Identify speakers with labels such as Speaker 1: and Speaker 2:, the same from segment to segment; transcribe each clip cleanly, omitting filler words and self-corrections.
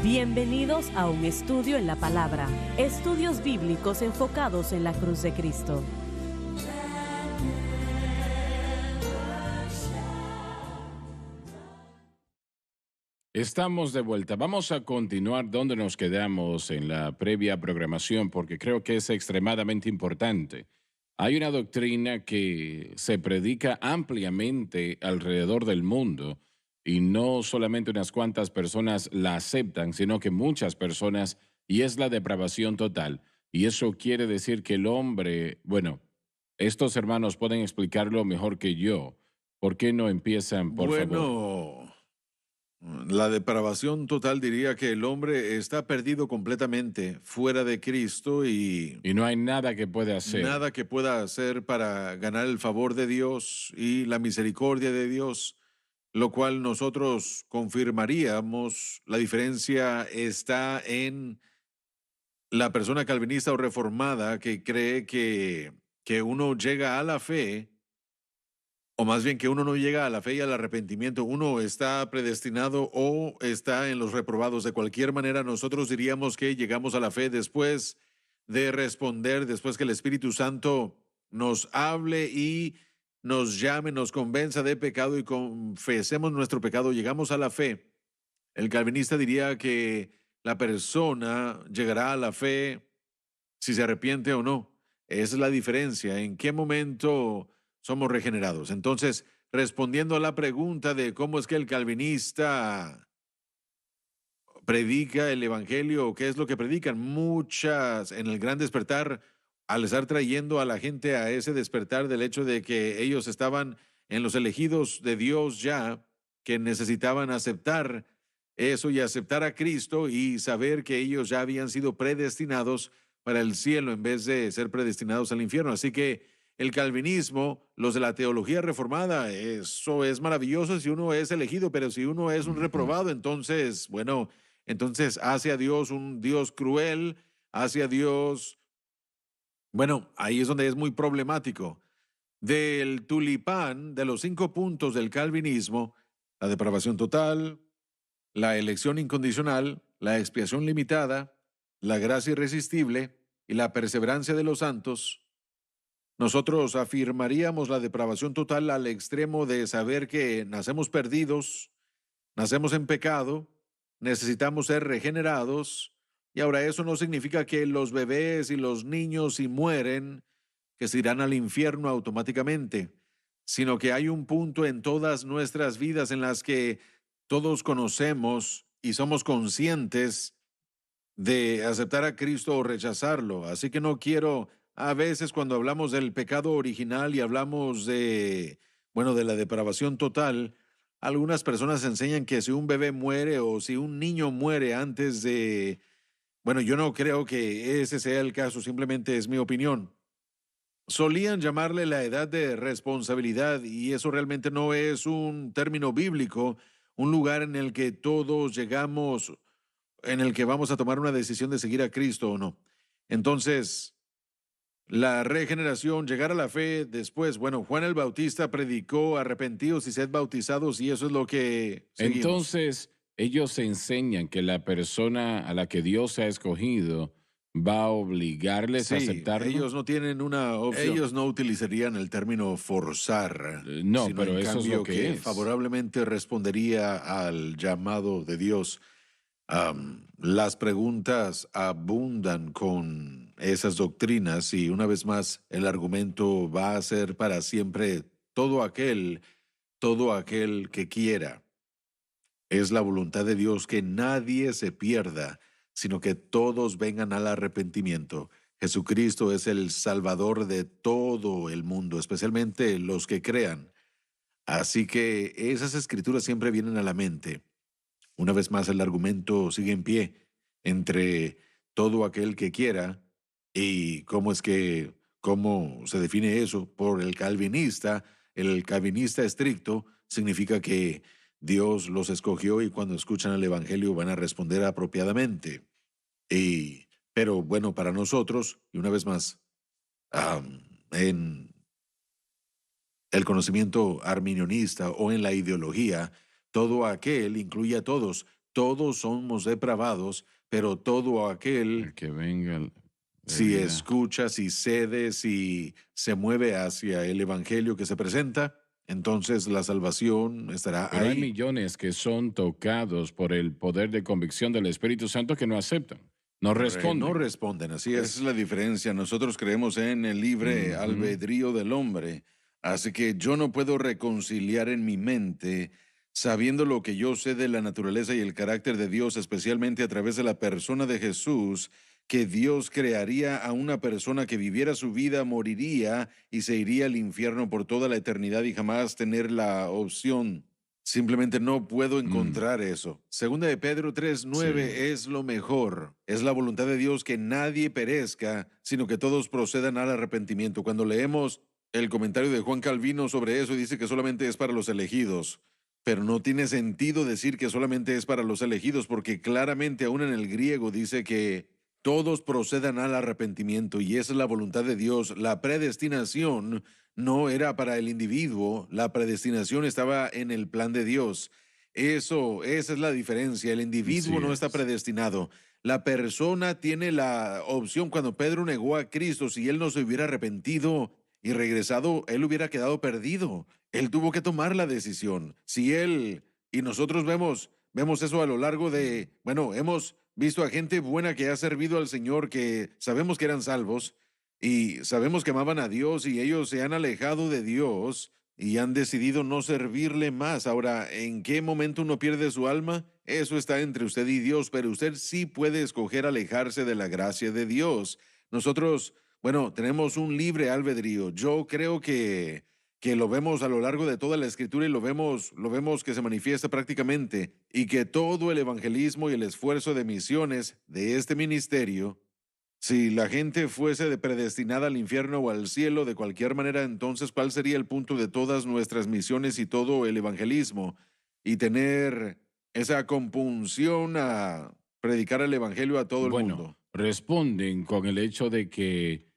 Speaker 1: Bienvenidos a un estudio en la palabra, estudios bíblicos enfocados en la cruz de Cristo.
Speaker 2: Estamos de vuelta. Vamos a continuar donde nos quedamos en la previa programación porque creo que es extremadamente importante. Hay una doctrina que se predica ampliamente alrededor del mundo y no solamente unas cuantas personas la aceptan, sino que muchas personas, y es la depravación total. Y eso quiere decir que el hombre, bueno, estos hermanos pueden explicarlo mejor que yo. ¿Por qué no empiezan, por favor?
Speaker 3: Bueno, la depravación total diría que el hombre está perdido completamente fuera de Cristo y
Speaker 2: Y no hay nada que puede hacer.
Speaker 3: nada que pueda hacer para ganar el favor de Dios y la misericordia de Dios, lo cual nosotros confirmaríamos. La diferencia está en la persona calvinista o reformada que cree que uno llega a la fe. O más bien que uno no llega a la fe y al arrepentimiento, uno está predestinado o está en los reprobados. De cualquier manera, nosotros diríamos que llegamos a la fe después de responder, después que el Espíritu Santo nos hable y nos llame, nos convenza de pecado y confesemos nuestro pecado, llegamos a la fe. El calvinista diría que la persona llegará a la fe si se arrepiente o no. Esa es la diferencia. ¿En qué momento somos regenerados? Entonces, respondiendo a la pregunta de cómo es que el calvinista predica el evangelio, ¿qué es lo que predican? Muchas en el gran despertar, al estar trayendo a la gente a ese despertar del hecho de que ellos estaban en los elegidos de Dios ya, que necesitaban aceptar eso y aceptar a Cristo y saber que ellos ya habían sido predestinados para el cielo en vez de ser predestinados al infierno. Así que el calvinismo, los de la teología reformada, eso es maravilloso si uno es elegido, pero si uno es un
Speaker 2: Ujú.
Speaker 3: reprobado, entonces, bueno, entonces hace a Dios un Dios cruel, hace a Dios, bueno, ahí es donde es muy problemático. Del tulipán, de los 5 puntos del calvinismo, la depravación total, la elección incondicional, la expiación limitada, la gracia irresistible y la perseverancia de los santos, nosotros afirmaríamos la depravación total al extremo de saber que nacemos perdidos, nacemos en pecado, necesitamos ser regenerados, y ahora eso no significa que los bebés y los niños si mueren, que se irán al infierno automáticamente, sino que hay un punto en todas nuestras vidas en las que todos conocemos y somos conscientes de aceptar a Cristo o rechazarlo. Así que no quiero, a veces cuando hablamos del pecado original y hablamos de, bueno, de la depravación total, algunas personas enseñan que si un bebé muere o si un niño muere antes de, bueno, yo no creo que ese sea el caso, simplemente es mi opinión. Solían llamarle la edad de responsabilidad y eso realmente no es un término bíblico, un lugar en el que todos llegamos, en el que vamos a tomar una decisión de seguir a Cristo o no. Entonces, la regeneración, llegar a la fe después, bueno, Juan el Bautista predicó arrepentidos y sed bautizados y eso es lo que seguimos.
Speaker 2: Entonces, ellos enseñan que la persona a la que Dios ha escogido va a obligarles a
Speaker 3: Sí,
Speaker 2: aceptarlo.
Speaker 3: ellos no tienen una opción. Ellos no utilizarían el término forzar,
Speaker 2: No,
Speaker 3: sino
Speaker 2: pero
Speaker 3: en
Speaker 2: eso es lo
Speaker 3: cambio
Speaker 2: que
Speaker 3: que
Speaker 2: es.
Speaker 3: favorablemente respondería al llamado de Dios. Las preguntas abundan con esas doctrinas y una vez más el argumento va a ser para siempre todo aquel que quiera. Es la voluntad de Dios que nadie se pierda, sino que todos vengan al arrepentimiento. Jesucristo es el Salvador de todo el mundo, especialmente los que crean. Así que esas escrituras siempre vienen a la mente. Una vez más, el argumento sigue en pie entre todo aquel que quiera y cómo se define eso por el calvinista. El calvinista estricto significa que Dios los escogió y cuando escuchan el evangelio van a responder apropiadamente. Pero bueno, para nosotros, y una vez más, en el conocimiento arminionista o en la ideología, todo aquel incluye a todos. todos somos depravados, pero todo aquel,
Speaker 2: El que venga de
Speaker 3: si
Speaker 2: vida.
Speaker 3: escucha, si cede, si se mueve hacia el evangelio que se presenta, entonces la salvación estará
Speaker 2: Pero hay
Speaker 3: ahí.
Speaker 2: millones que son tocados por el poder de convicción del Espíritu Santo que no aceptan, no
Speaker 3: Que
Speaker 2: responden.
Speaker 3: no responden, así
Speaker 4: Esa
Speaker 3: es.
Speaker 4: es la diferencia. Nosotros creemos en el libre
Speaker 2: Ujú.
Speaker 4: albedrío del hombre. Así que yo no puedo reconciliar en mi mente, sabiendo lo que yo sé de la naturaleza y el carácter de Dios, especialmente a través de la persona de Jesús, que Dios crearía a una persona que viviera su vida, moriría y se iría al infierno por toda la eternidad y jamás tener la opción. Simplemente no puedo encontrar eso. Segunda de Pedro 3:9
Speaker 2: Sí.
Speaker 4: es lo mejor. Es la voluntad de Dios que nadie perezca, sino que todos procedan al arrepentimiento. Cuando leemos el comentario de Juan Calvino sobre eso, dice que solamente es para los elegidos. Pero no tiene sentido decir que solamente es para los elegidos, porque claramente aún en el griego dice que todos procedan al arrepentimiento y esa es la voluntad de Dios. La predestinación no era para el individuo, la predestinación estaba en el plan de Dios. Esa es la diferencia. El individuo
Speaker 2: Así
Speaker 4: no está
Speaker 2: es.
Speaker 4: predestinado. La persona tiene la opción. Cuando Pedro negó a Cristo, si él no se hubiera arrepentido y regresado, él hubiera quedado perdido. Él tuvo que tomar la decisión. Si él, y nosotros vemos eso a lo largo de, bueno, hemos visto a gente buena que ha servido al Señor, que sabemos que eran salvos, y sabemos que amaban a Dios y ellos se han alejado de Dios y han decidido no servirle más. Ahora, ¿en qué momento uno pierde su alma? Eso está entre usted y Dios, pero usted sí puede escoger alejarse de la gracia de Dios. Nosotros, bueno, tenemos un libre albedrío. Yo creo que lo vemos a lo largo de toda la escritura y lo vemos que se manifiesta prácticamente y que todo el evangelismo y el esfuerzo de misiones de este ministerio, si la gente fuese predestinada al infierno o al cielo de cualquier manera, entonces, ¿cuál sería el punto de todas nuestras misiones y todo el evangelismo? Y tener esa compunción a predicar el evangelio a todo el
Speaker 2: Bueno,
Speaker 4: mundo.
Speaker 2: responden con el hecho de que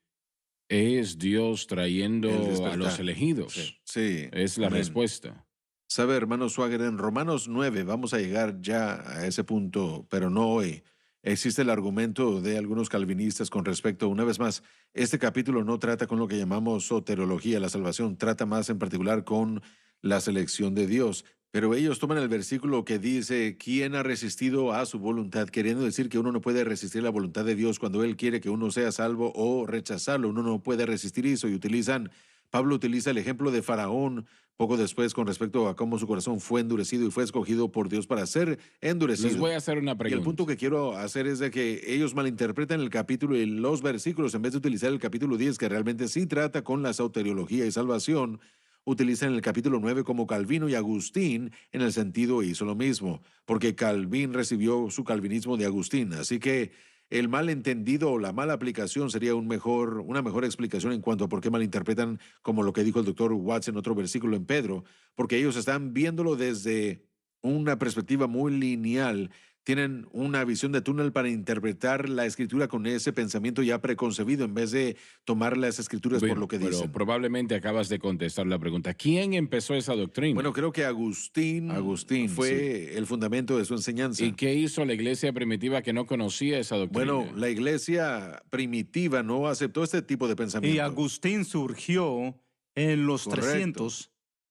Speaker 2: es Dios
Speaker 3: El
Speaker 2: trayendo a
Speaker 3: despertar.
Speaker 2: los elegidos.
Speaker 3: Sí.
Speaker 4: Sí.
Speaker 2: Es la
Speaker 3: Amén.
Speaker 2: respuesta.
Speaker 3: Sabe, hermano Swagger, en Romanos 9 vamos a llegar ya a ese punto, pero no hoy. Existe el argumento de algunos calvinistas con respecto, una vez más, este capítulo no trata con lo que llamamos soterología, la salvación, trata más en particular con la selección de Dios. Pero ellos toman el versículo que dice, ¿quién ha resistido a su voluntad? Queriendo decir que uno no puede resistir la voluntad de Dios cuando Él quiere que uno sea salvo o rechazarlo. Uno no puede resistir eso y Pablo utiliza el ejemplo de Faraón poco después con respecto a cómo su corazón fue endurecido y fue escogido por Dios para ser endurecido.
Speaker 2: Les voy a hacer una
Speaker 3: Y el
Speaker 2: pregunta.
Speaker 3: punto que quiero hacer es de que ellos malinterpretan el capítulo y los versículos en vez de utilizar el capítulo 10, que realmente sí trata con la soteriología y salvación, utilizan el capítulo 9 como Calvino y Agustín en el sentido hizo lo mismo, porque Calvin recibió su calvinismo de Agustín. Así que el malentendido o la mala aplicación sería una mejor explicación en cuanto a por qué malinterpretan, como lo que dijo el doctor Watts en otro versículo en Pedro, porque ellos están viéndolo desde una perspectiva muy lineal, tienen una visión de túnel para interpretar la escritura con ese pensamiento ya preconcebido en vez de tomar las escrituras por
Speaker 2: Bueno,
Speaker 3: lo que
Speaker 2: pero
Speaker 3: dicen.
Speaker 2: probablemente acabas de contestar la pregunta. ¿Quién empezó esa doctrina?
Speaker 3: Bueno, creo que Agustín fue el fundamento de su enseñanza.
Speaker 2: ¿Y qué hizo la iglesia primitiva que no conocía esa doctrina?
Speaker 3: Bueno, la iglesia primitiva no aceptó este tipo de pensamiento.
Speaker 5: Y Agustín surgió en los
Speaker 3: Correcto.
Speaker 5: 300,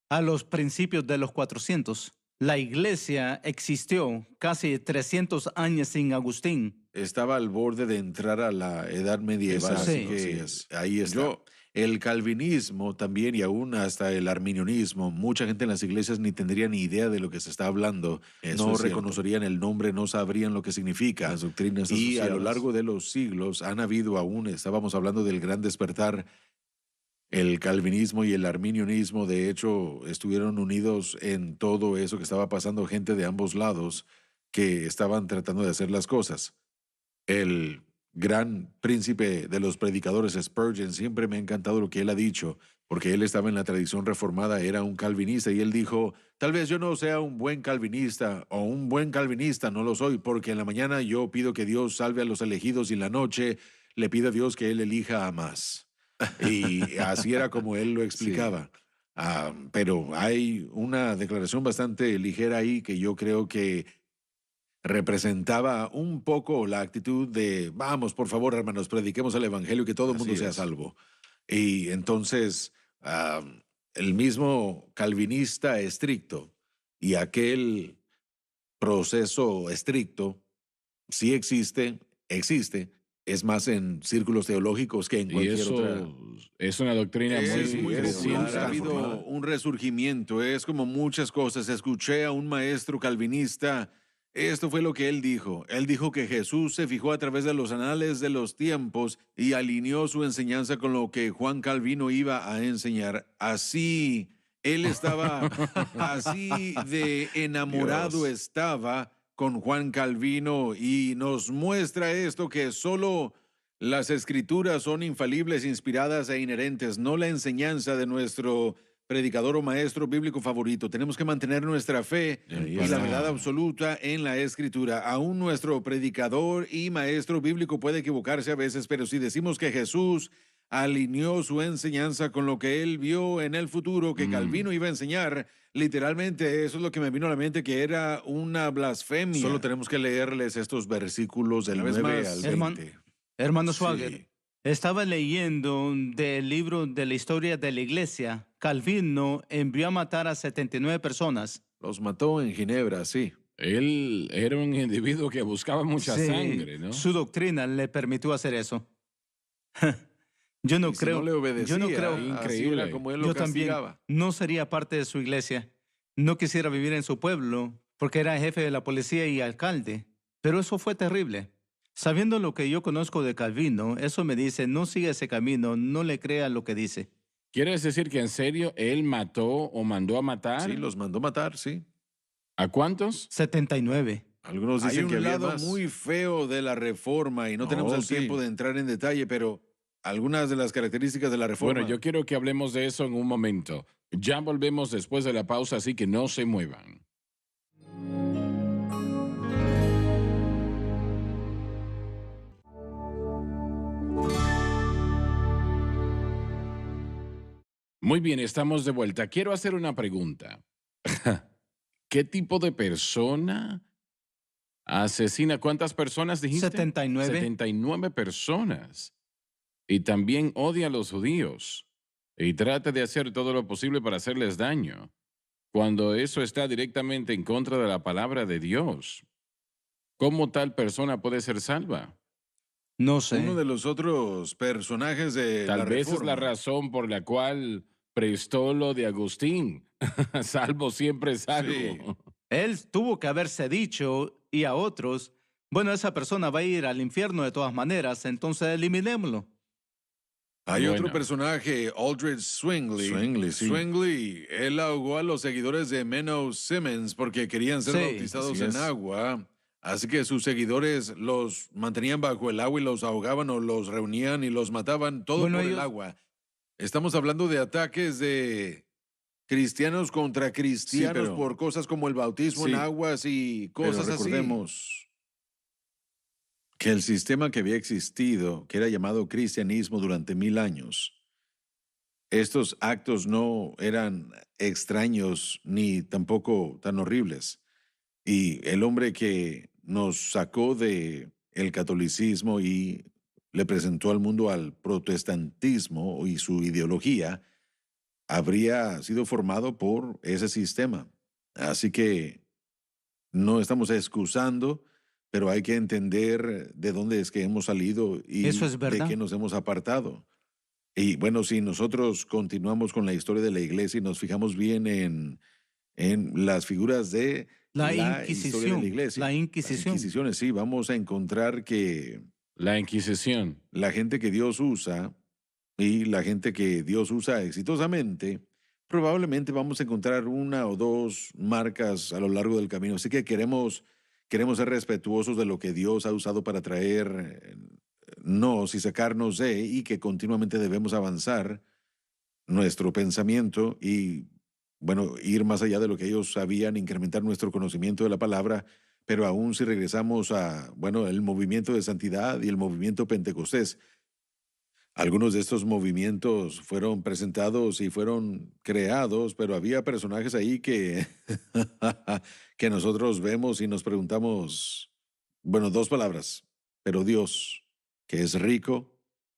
Speaker 5: a los principios de los 400. La iglesia existió casi 300 años sin Agustín.
Speaker 3: Estaba al borde de entrar a la edad medieval,
Speaker 5: Exacto,
Speaker 3: así que
Speaker 5: así
Speaker 4: es.
Speaker 3: ahí está. El calvinismo también y aún hasta el arminianismo, mucha gente en las iglesias ni tendría ni idea de lo que se está hablando,
Speaker 4: Eso
Speaker 3: no
Speaker 4: es cierto.
Speaker 3: reconocerían el nombre, no sabrían lo que significa.
Speaker 4: Las doctrinas
Speaker 3: Y a lo
Speaker 4: asociadas.
Speaker 3: largo de los siglos han habido aún, estábamos hablando del gran despertar, el calvinismo y el arminianismo, de hecho, estuvieron unidos en todo eso que estaba pasando, gente de ambos lados que estaban tratando de hacer las cosas. El gran príncipe de los predicadores, Spurgeon, siempre me ha encantado lo que él ha dicho, porque él estaba en la tradición reformada, era un calvinista, y él dijo, tal vez yo no sea un buen calvinista, o un buen calvinista, no lo soy, porque en la mañana yo pido que Dios salve a los elegidos y en la noche le pido a Dios que él elija a más. Y así era como él lo explicaba. Pero hay una declaración bastante ligera ahí que yo creo que representaba un poco la actitud de, vamos, por favor, hermanos, prediquemos el evangelio y que todo el mundo
Speaker 4: Así
Speaker 3: sea
Speaker 4: es.
Speaker 3: salvo. Y entonces, el mismo calvinista estricto y aquel proceso estricto sí existe, es más en círculos teológicos que en
Speaker 2: Y
Speaker 3: cualquier
Speaker 2: eso
Speaker 3: otra.
Speaker 2: es una doctrina
Speaker 3: Es
Speaker 2: muy
Speaker 3: muy popular,
Speaker 2: reciente.
Speaker 3: ha habido
Speaker 4: transformada.
Speaker 3: un resurgimiento, es como muchas cosas. Escuché a un maestro calvinista, esto fue lo que él dijo. Él dijo que Jesús se fijó a través de los anales de los tiempos y alineó su enseñanza con lo que Juan Calvino iba a enseñar. Así, él estaba, así de enamorado
Speaker 4: Dios.
Speaker 3: estaba con Juan Calvino y nos muestra esto que solo las escrituras son infalibles, inspiradas e inherentes, no la enseñanza de nuestro predicador o maestro bíblico favorito. Tenemos que mantener nuestra fe
Speaker 4: Ahí
Speaker 3: y la
Speaker 4: está.
Speaker 3: verdad absoluta en la escritura. Aún nuestro predicador y maestro bíblico puede equivocarse a veces, pero si decimos que Jesús alineó su enseñanza con lo que él vio en el futuro que Calvino iba a enseñar, literalmente eso es lo que me vino a la mente, que era una blasfemia.
Speaker 4: Solo tenemos que leerles estos versículos del
Speaker 3: Una vez
Speaker 4: 9
Speaker 3: más,
Speaker 4: al
Speaker 5: Hermano,
Speaker 4: 20.
Speaker 5: hermano
Speaker 3: Sí.
Speaker 5: Schwager, estaba leyendo del libro de la historia de la iglesia. Calvino envió a matar a 79 personas.
Speaker 3: Los mató en Ginebra, sí.
Speaker 2: Él era un individuo que buscaba mucha
Speaker 5: Sí,
Speaker 2: sangre, ¿no?
Speaker 5: su doctrina le permitió hacer eso. Yo no
Speaker 3: Y si
Speaker 5: creo,
Speaker 3: no le obedecía,
Speaker 5: yo no creo,
Speaker 3: así
Speaker 2: Increíble.
Speaker 3: era como él lo
Speaker 5: yo también
Speaker 3: castigaba.
Speaker 5: no sería parte de su iglesia. No quisiera vivir en su pueblo porque era jefe de la policía y alcalde. Pero eso fue terrible. Sabiendo lo que yo conozco de Calvino, eso me dice, no siga ese camino, no le crea lo que dice.
Speaker 2: ¿Quieres decir que en serio él mató o mandó a matar?
Speaker 3: Sí, los mandó matar, sí.
Speaker 2: ¿A cuántos?
Speaker 5: 79.
Speaker 3: Algunos
Speaker 4: Hay
Speaker 3: dicen
Speaker 4: un
Speaker 3: que había
Speaker 4: lado
Speaker 3: más.
Speaker 4: muy
Speaker 3: feo de la reforma y no tenemos el
Speaker 4: sí.
Speaker 3: tiempo de entrar en detalle, pero algunas de las características de la reforma.
Speaker 2: Bueno, yo quiero que hablemos de eso en un momento. Ya volvemos después de la pausa, así que no se muevan. Muy bien, estamos de vuelta. Quiero hacer una pregunta. ¿Qué tipo de persona asesina? ¿Cuántas personas dijiste?
Speaker 5: 79.
Speaker 2: 79 personas. Y también odia a los judíos. Y trata de hacer todo lo posible para hacerles daño. Cuando eso está directamente en contra de la palabra de Dios. ¿Cómo tal persona puede ser salva?
Speaker 5: No sé.
Speaker 3: Uno de los otros personajes de
Speaker 2: Tal
Speaker 3: la
Speaker 2: vez es la
Speaker 3: reforma.
Speaker 2: razón por la cual prestó lo de Agustín. Salvo siempre salvo.
Speaker 3: Sí.
Speaker 5: Él tuvo que haberse dicho y a otros, bueno, esa persona va a ir al infierno de todas maneras, entonces eliminémoslo.
Speaker 3: Hay
Speaker 2: Bueno.
Speaker 3: otro personaje, Aldrich Zwingli.
Speaker 4: Zwingli, sí.
Speaker 3: Zwingli, él ahogó a los seguidores de Menno Simmons porque querían ser
Speaker 5: Sí,
Speaker 3: bautizados
Speaker 4: así
Speaker 3: en
Speaker 4: es.
Speaker 3: agua. Así que sus seguidores los mantenían bajo el agua y los ahogaban o los reunían y los mataban, todo
Speaker 5: Bueno,
Speaker 3: por el
Speaker 5: ellos-
Speaker 3: agua. Estamos hablando de ataques de cristianos contra cristianos
Speaker 4: pero-
Speaker 3: por cosas como el bautismo en
Speaker 4: Sí.
Speaker 3: aguas y
Speaker 4: Pero
Speaker 3: cosas así.
Speaker 4: recordemos que el sistema que había existido, que era llamado cristianismo durante 1000 años, estos actos no eran extraños ni tampoco tan horribles. Y el hombre que nos sacó de el catolicismo y le presentó al mundo al protestantismo y su ideología, habría sido formado por ese sistema. Así que no estamos excusando, pero hay que entender de dónde es que hemos salido y
Speaker 5: Eso es
Speaker 4: de
Speaker 5: verdad.
Speaker 4: qué nos hemos apartado. Y bueno, si nosotros continuamos con la historia de la iglesia y nos fijamos bien en las figuras de
Speaker 5: La
Speaker 4: historia de
Speaker 5: Inquisición,
Speaker 4: la iglesia,
Speaker 5: la
Speaker 4: las
Speaker 5: Inquisición.
Speaker 4: Inquisiciones, sí, vamos a encontrar que
Speaker 2: La Inquisición.
Speaker 4: la gente que Dios usa y la gente que Dios usa exitosamente, probablemente vamos a encontrar una o dos marcas a lo largo del camino. Así que queremos ser respetuosos de lo que Dios ha usado para traernos y sacarnos de, y que continuamente debemos avanzar nuestro pensamiento y, bueno, ir más allá de lo que ellos sabían, incrementar nuestro conocimiento de la palabra. Pero aún si regresamos a, bueno, el movimiento de santidad y el movimiento pentecostés, Algunos de estos movimientos fueron presentados y fueron creados, pero había personajes ahí que, que nosotros vemos y nos preguntamos, bueno, dos palabras, pero Dios, que es rico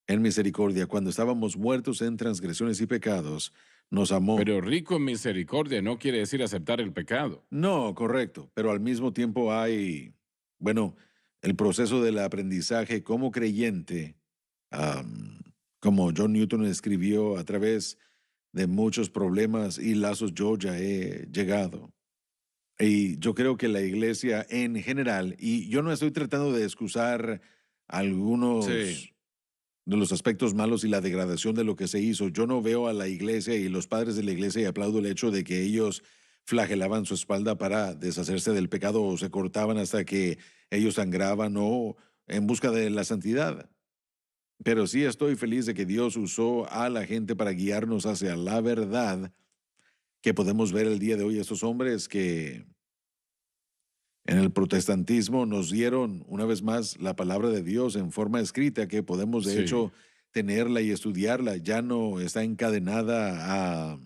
Speaker 4: en misericordia, cuando estábamos muertos en transgresiones y pecados, nos amó.
Speaker 2: Pero rico en misericordia no quiere decir aceptar el pecado.
Speaker 4: No, correcto, pero al mismo tiempo hay, bueno, el proceso del aprendizaje como creyente, am, como John Newton escribió, a través de muchos problemas y lazos yo ya he llegado. Y yo creo que la iglesia en general, y yo no estoy tratando de excusar algunos
Speaker 3: Sí.
Speaker 4: de los aspectos malos y la degradación de lo que se hizo. Yo no veo a la iglesia y los padres de la iglesia y aplaudo el hecho de que ellos flagelaban su espalda para deshacerse del pecado o se cortaban hasta que ellos sangraban o en busca de la santidad. Pero sí estoy feliz de que Dios usó a la gente para guiarnos hacia la verdad que podemos ver el día de hoy. Estos hombres que en el protestantismo nos dieron una vez más la palabra de Dios en forma escrita, que podemos de
Speaker 2: Sí.
Speaker 4: hecho tenerla y estudiarla. Ya no está encadenada a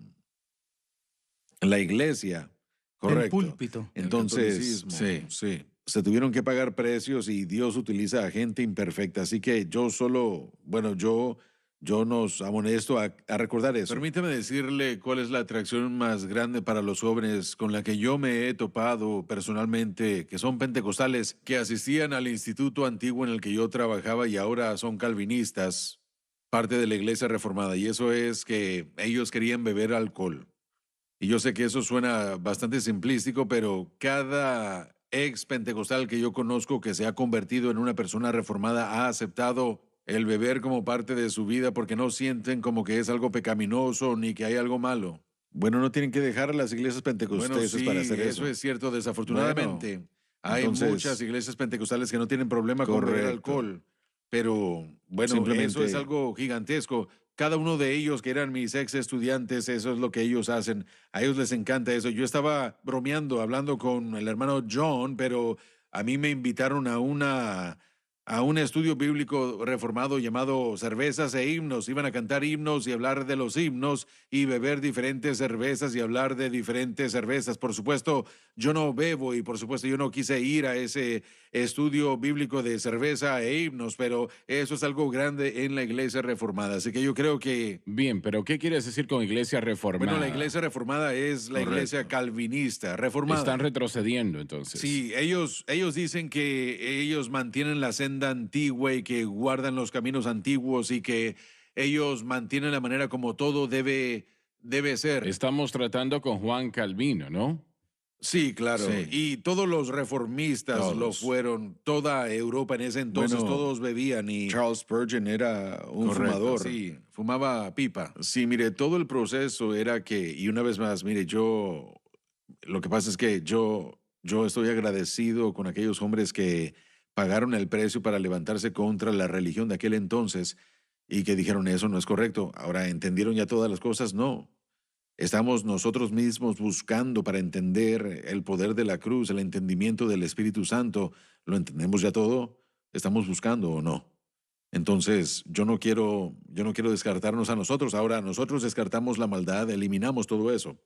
Speaker 4: la iglesia.
Speaker 5: El
Speaker 4: Correcto.
Speaker 5: púlpito.
Speaker 4: Entonces,
Speaker 3: catolicismo.
Speaker 4: sí, sí. Se tuvieron que pagar precios y Dios utiliza a gente imperfecta. Así que yo solo, bueno, yo nos amonesto a recordar eso.
Speaker 3: Permítame decirle cuál es la atracción más grande para los jóvenes con la que yo me he topado personalmente, que son pentecostales, que asistían al instituto antiguo en el que yo trabajaba y ahora son calvinistas, parte de la iglesia reformada, y eso es que ellos querían beber alcohol. Y yo sé que eso suena bastante simplístico, pero cada ex pentecostal que yo conozco que se ha convertido en una persona reformada ha aceptado el beber como parte de su vida porque no sienten como que es algo pecaminoso ni que hay algo malo.
Speaker 4: Bueno, no tienen que dejar a las iglesias pentecostales
Speaker 3: Bueno, sí,
Speaker 4: para hacer eso.
Speaker 3: eso es cierto. Desafortunadamente, hay
Speaker 4: entonces-
Speaker 3: muchas iglesias pentecostales que no tienen problema con beber
Speaker 4: Correcto.
Speaker 3: alcohol. Pero, bueno,
Speaker 4: Simplemente-
Speaker 3: eso es algo gigantesco. Cada uno de ellos, que eran mis ex estudiantes, eso es lo que ellos hacen. A ellos les encanta eso. Yo estaba bromeando, hablando con el hermano John, pero a mí me invitaron a un estudio bíblico reformado llamado Cervezas e Himnos. Iban a cantar himnos y hablar de los himnos y beber diferentes cervezas y hablar de diferentes cervezas. Por supuesto, yo no bebo y por supuesto yo no quise ir a ese estudio bíblico de cerveza e himnos, pero eso es algo grande en la iglesia reformada. Así que yo creo que,
Speaker 2: Bien, pero ¿qué quieres decir con iglesia reformada?
Speaker 3: bueno, la iglesia reformada es la iglesia calvinista, reformada.
Speaker 2: Están retrocediendo entonces.
Speaker 3: Sí, ellos dicen que ellos mantienen la senda antigua y que guardan los caminos antiguos y que ellos mantienen la manera como todo debe ser.
Speaker 2: Estamos tratando con Juan Calvino, ¿no?
Speaker 3: Sí, claro.
Speaker 4: Sí.
Speaker 3: Y todos los reformistas lo
Speaker 4: Todos.
Speaker 3: fueron. Toda Europa en ese entonces,
Speaker 4: Bueno,
Speaker 3: todos bebían y...
Speaker 4: Charles Spurgeon era un
Speaker 3: Correcto,
Speaker 4: fumador.
Speaker 3: Sí, fumaba pipa.
Speaker 4: Sí, mire, todo el proceso era que, y una vez más, mire, lo que pasa es que yo estoy agradecido con aquellos hombres que pagaron el precio para levantarse contra la religión de aquel entonces y que dijeron eso no es correcto. Ahora, ¿entendieron ya todas las cosas? No. Estamos nosotros mismos buscando para entender el poder de la cruz, el entendimiento del Espíritu Santo. ¿Lo entendemos ya todo? ¿Estamos buscando o no? Entonces, yo no quiero descartarnos a nosotros. Ahora, nosotros descartamos la maldad, eliminamos todo eso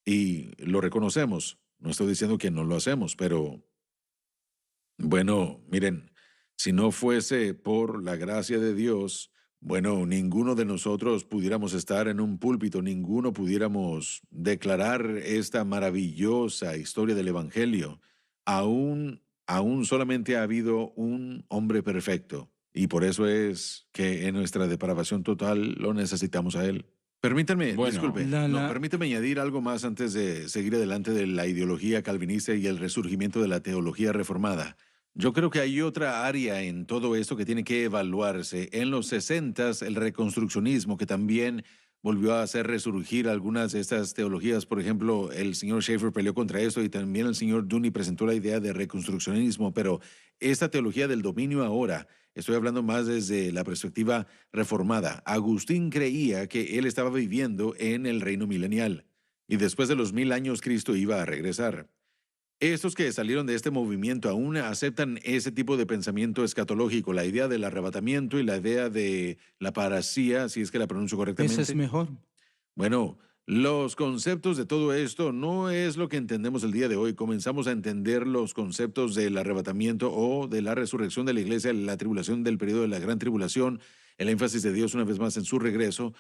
Speaker 4: y lo reconocemos. No estoy diciendo que no lo hacemos, pero bueno, miren, si no fuese por la gracia de Dios, bueno, ninguno de nosotros pudiéramos estar en un púlpito, ninguno pudiéramos declarar esta maravillosa historia del Evangelio. Aún solamente ha habido un hombre perfecto. Y por eso es que en nuestra depravación total lo necesitamos a Él. Permítanme,
Speaker 2: Bueno,
Speaker 3: disculpe, permítame añadir algo más antes de seguir adelante de la ideología calvinista y el resurgimiento de la teología reformada. Yo creo que hay otra área en todo esto que tiene que evaluarse. En los 60s, el reconstruccionismo, que también volvió a hacer resurgir algunas de estas teologías. Por ejemplo, el señor Schaeffer peleó contra esto y también el señor Dooney presentó la idea de reconstruccionismo. Pero esta teología del dominio ahora, estoy hablando más desde la perspectiva reformada. Agustín creía que él estaba viviendo en el reino milenial y después de los 1000 años Cristo iba a regresar. Estos que salieron de este movimiento aún aceptan ese tipo de pensamiento escatológico, la idea del arrebatamiento y la idea de la parasía, si es que la pronuncio
Speaker 5: Ese
Speaker 3: correctamente.
Speaker 5: es mejor.
Speaker 3: Bueno, los conceptos de todo esto no es lo que entendemos el día de hoy. Comenzamos a entender los conceptos del arrebatamiento o de la resurrección de la iglesia, la tribulación del periodo de la gran tribulación, el énfasis de Dios una vez más en su regreso,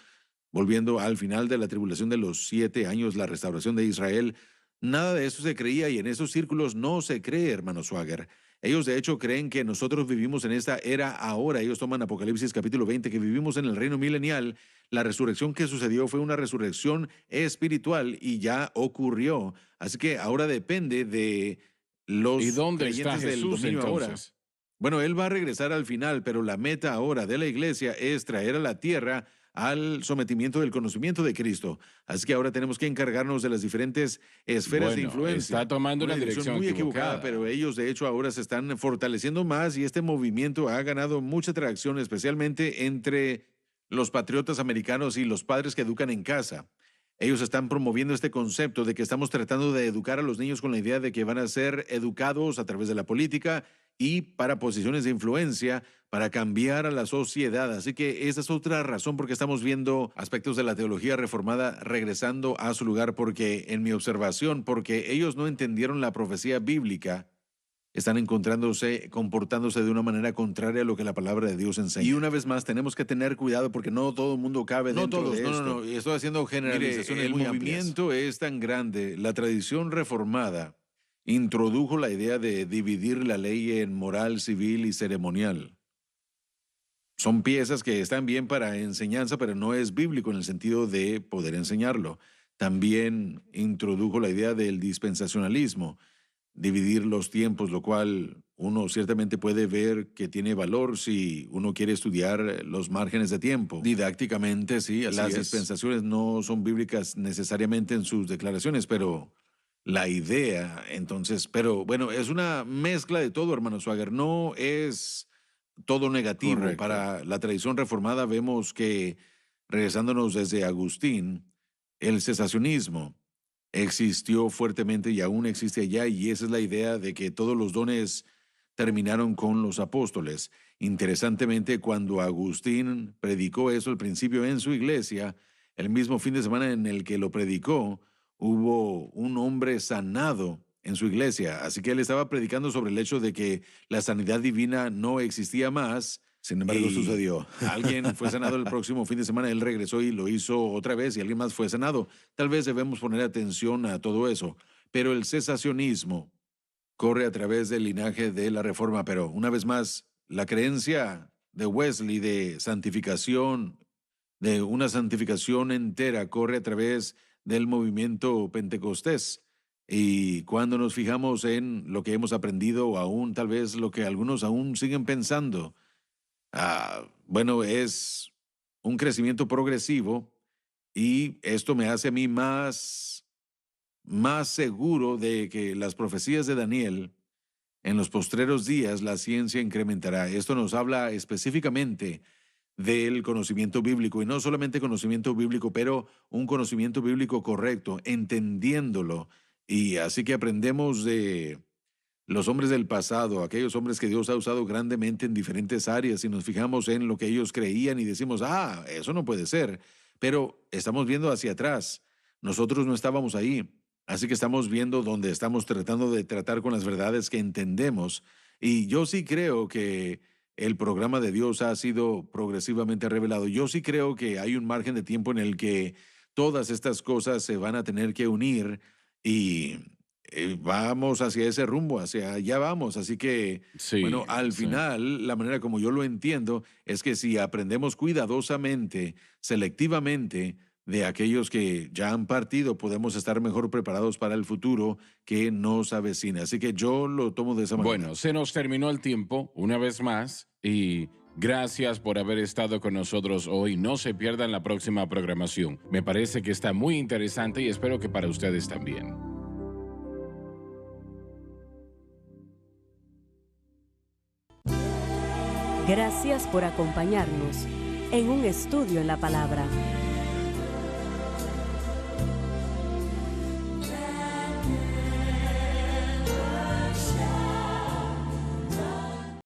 Speaker 3: volviendo al final de la tribulación de los 7 años, la restauración de Israel. Nada de eso se creía y en esos círculos no se cree, hermano Swagger. Ellos de hecho creen que nosotros vivimos en esta era ahora. Ellos toman Apocalipsis capítulo 20, que vivimos en el reino milenial. La resurrección que sucedió fue una resurrección espiritual y ya ocurrió. Así que ahora depende de los
Speaker 2: ¿Y dónde está
Speaker 3: creyentes del
Speaker 2: Jesús
Speaker 3: dominio ahora.
Speaker 2: entonces?
Speaker 3: Bueno, Él va a regresar al final, pero la meta ahora de la iglesia es traer a la tierra al sometimiento del conocimiento de Cristo. Así que ahora tenemos que encargarnos de las diferentes esferas de
Speaker 2: Bueno,
Speaker 3: influencia.
Speaker 2: está tomando una dirección
Speaker 3: muy
Speaker 2: equivocada.
Speaker 3: equivocada, pero ellos de hecho ahora se están fortaleciendo más y este movimiento ha ganado mucha tracción, especialmente entre los patriotas americanos y los padres que educan en casa. Ellos están promoviendo este concepto de que estamos tratando de educar a los niños con la idea de que van a ser educados a través de la política y para posiciones de influencia, para cambiar a la sociedad. Así que esa es otra razón por qué estamos viendo aspectos de la teología reformada regresando a su lugar, porque en mi observación, porque ellos no entendieron la profecía bíblica, están comportándose de una manera contraria a lo que la palabra de Dios enseña. Y una vez más, tenemos que tener cuidado porque no todo el mundo cabe dentro de esto. No, estoy haciendo generalizaciones. Mire, el movimiento es tan grande. La tradición reformada introdujo la idea de dividir la ley en moral, civil y ceremonial. Son piezas que están bien para enseñanza, pero no es bíblico en el sentido de poder enseñarlo. También introdujo la idea del dispensacionalismo, dividir los tiempos, lo cual uno ciertamente puede ver que tiene valor si uno quiere estudiar los márgenes de tiempo. Didácticamente, sí, las dispensaciones no son bíblicas necesariamente en sus declaraciones, pero la idea, entonces, pero bueno, es una mezcla de todo, hermano Swagger, no es todo negativo. Correcto. Para la tradición reformada vemos que, regresándonos desde Agustín, el cesacionismo existió fuertemente y aún existe allá, y esa es la idea de que todos los dones terminaron con los apóstoles. Interesantemente, cuando Agustín predicó eso al principio en su iglesia, el mismo fin de semana en el que lo predicó, hubo un hombre sanado en su iglesia. Así que él estaba predicando sobre el hecho de que la sanidad divina no existía más. Sin embargo, sucedió. Alguien fue sanado el próximo fin de semana, él regresó y lo hizo otra vez y alguien más fue sanado. Tal vez debemos poner atención a todo eso. Pero el cesacionismo corre a través del linaje de la Reforma. Pero una vez más, la creencia de Wesley de santificación, de una santificación entera, corre a través del movimiento pentecostés. Y cuando nos fijamos en lo que hemos aprendido, o aún tal vez lo que algunos aún siguen pensando, bueno, es un crecimiento progresivo y esto me hace a mí más seguro de que las profecías de Daniel, en los postreros días la ciencia incrementará. Esto nos habla específicamente del conocimiento bíblico, y no solamente conocimiento bíblico, pero un conocimiento bíblico correcto, entendiéndolo. Y así que aprendemos de los hombres del pasado, aquellos hombres que Dios ha usado grandemente en diferentes áreas, y nos fijamos en lo que ellos creían y decimos, eso no puede ser, pero estamos viendo hacia atrás. Nosotros no estábamos ahí, así que estamos viendo donde estamos tratando de tratar con las verdades que entendemos. Y yo sí creo que el programa de Dios ha sido progresivamente revelado. Yo sí creo que hay un margen de tiempo en el que todas estas cosas se van a tener que unir y vamos hacia ese rumbo, hacia allá vamos. Así que,
Speaker 2: sí,
Speaker 3: bueno, al final, la manera como yo lo entiendo es que si aprendemos cuidadosamente, selectivamente, de aquellos que ya han partido, podemos estar mejor preparados para el futuro que nos avecina. Así que yo lo tomo de esa manera.
Speaker 2: Bueno, se nos terminó el tiempo una vez más y gracias por haber estado con nosotros hoy. No se pierdan la próxima programación. Me parece que está muy interesante y espero que para ustedes también.
Speaker 1: Gracias por acompañarnos en un estudio en la palabra.